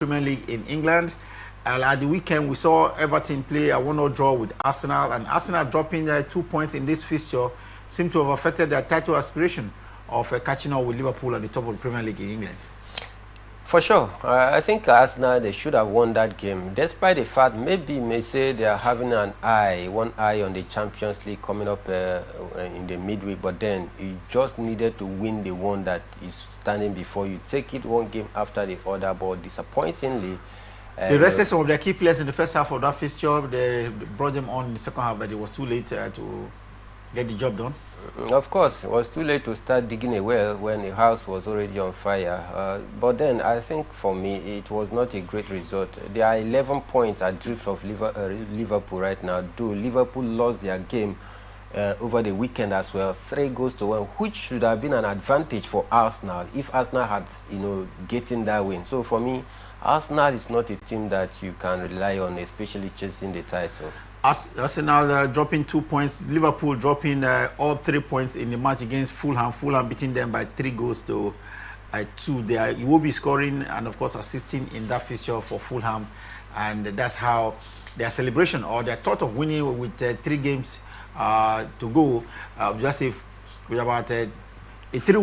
Premier League in England. At the weekend, we saw Everton play a 1-0 draw with Arsenal, and Arsenal dropping 2 points in this fixture seemed to have affected their title aspiration of catching up with Liverpool at the top of the Premier League in England. For sure. I think Arsenal, they should have won that game, despite the fact maybe you may say they are having one eye on the Champions League coming up in the midweek, but then you just needed to win the one that is standing before you. Take it one game after the other, but disappointingly, they rested some of their key players in the first half of that fixture. They brought them on in the second half, but it was too late to get the job done. Of course, it was too late to start digging a well when the house was already on fire. But then, I think for me, it was not a great result. There are 11 points adrift of Liverpool right now. Though Liverpool lost their game over the weekend as well, 3-1, which should have been an advantage for Arsenal if Arsenal had, getting that win. So for me, Arsenal is not a team that you can rely on, especially chasing the title. Arsenal dropping 2 points, Liverpool dropping all 3 points in the match against Fulham. Fulham beating them by 3-2. You will be scoring and of course assisting in that fixture for Fulham, and that's how their celebration or their thought of winning with 3 games to go. Just if with about a third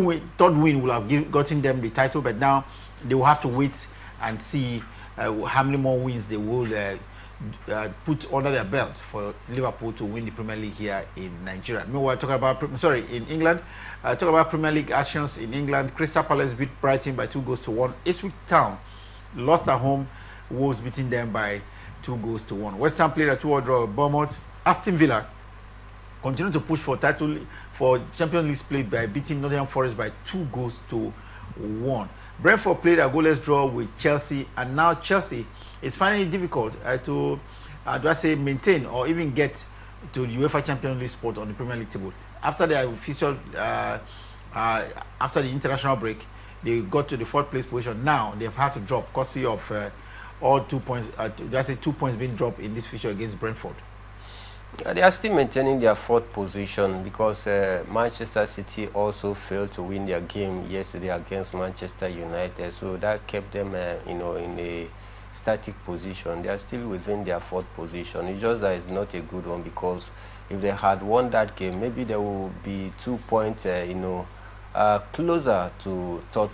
win will have gotten them the title, but now they will have to wait and see how many more wins they will put under their belt for Liverpool to win the Premier League here in Nigeria. Meanwhile, in England, talk about Premier League actions in England. Crystal Palace beat Brighton by 2-1. Ipswich Town lost at home. Wolves beating them by 2-1. West Ham played a 2-2 draw with Bournemouth. Aston Villa continued to push for Champions League play by beating Nottingham Forest by 2-1. Brentford played a goalless draw with Chelsea, and now Chelsea is finding it difficult to maintain or even get to the UEFA Champions League spot on the Premier League table. After their official, after the international break, they got to the 4th place position. Now they've had to drop courtesy of all 2 points. 2 points being dropped in this fixture against Brentford. They are still maintaining their 4th position because Manchester City also failed to win their game yesterday against Manchester United. So that kept them, in a static position. They are still within their 4th position. It's just that it's not a good one, because if they had won that game, maybe they will be 2 points, closer to 3rd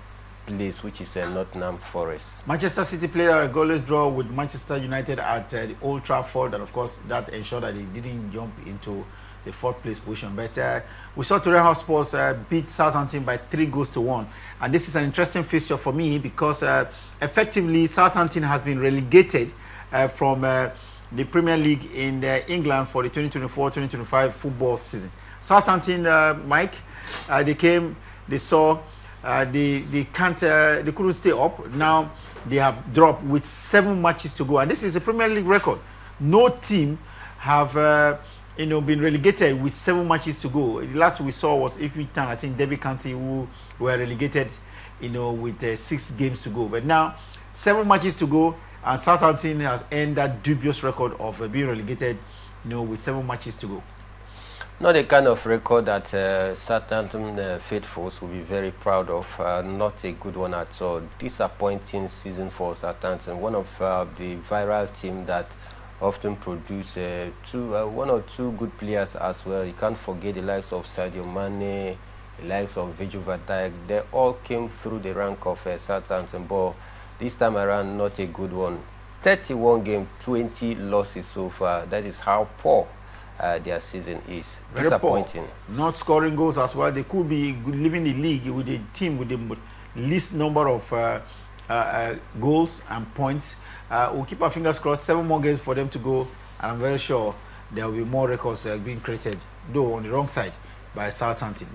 place, which is Nottingham Forest. Manchester City played a goalless draw with Manchester United at the Old Trafford, and of course that ensured that they didn't jump into the 4th place position. But we saw Tottenham Hotspur beat Southampton by 3-1, and this is an interesting fixture for me because effectively Southampton has been relegated from the Premier League in England for the 2024-2025 football season. Southampton, Mike, they saw. They couldn't stay up. Now they have dropped with 7 matches to go, and this is a Premier League record. No team have been relegated with 7 matches to go. The last we saw was Ipswich Town, I think Derby County, who were relegated with 6 games to go. But now 7 matches to go, and Southampton has earned that dubious record of being relegated with 7 matches to go. Not the kind of record that Southampton faithfuls will be very proud of. Not a good one at all. Disappointing season for Southampton. One of the viral team that often produce 1 or 2 good players as well. You can't forget the likes of Sadio Mane, the likes of Virgil van Dijk. They all came through the rank of Southampton, but this time around, not a good one. 31 games, 20 losses so far. That is how poor their season is. Very disappointing. Poor. Not scoring goals as well. They could be leaving the league with a team with the least number of goals and points. We'll keep our fingers crossed. 7 more games for them to go, and I'm very sure there will be more records being created, though on the wrong side, by Southampton.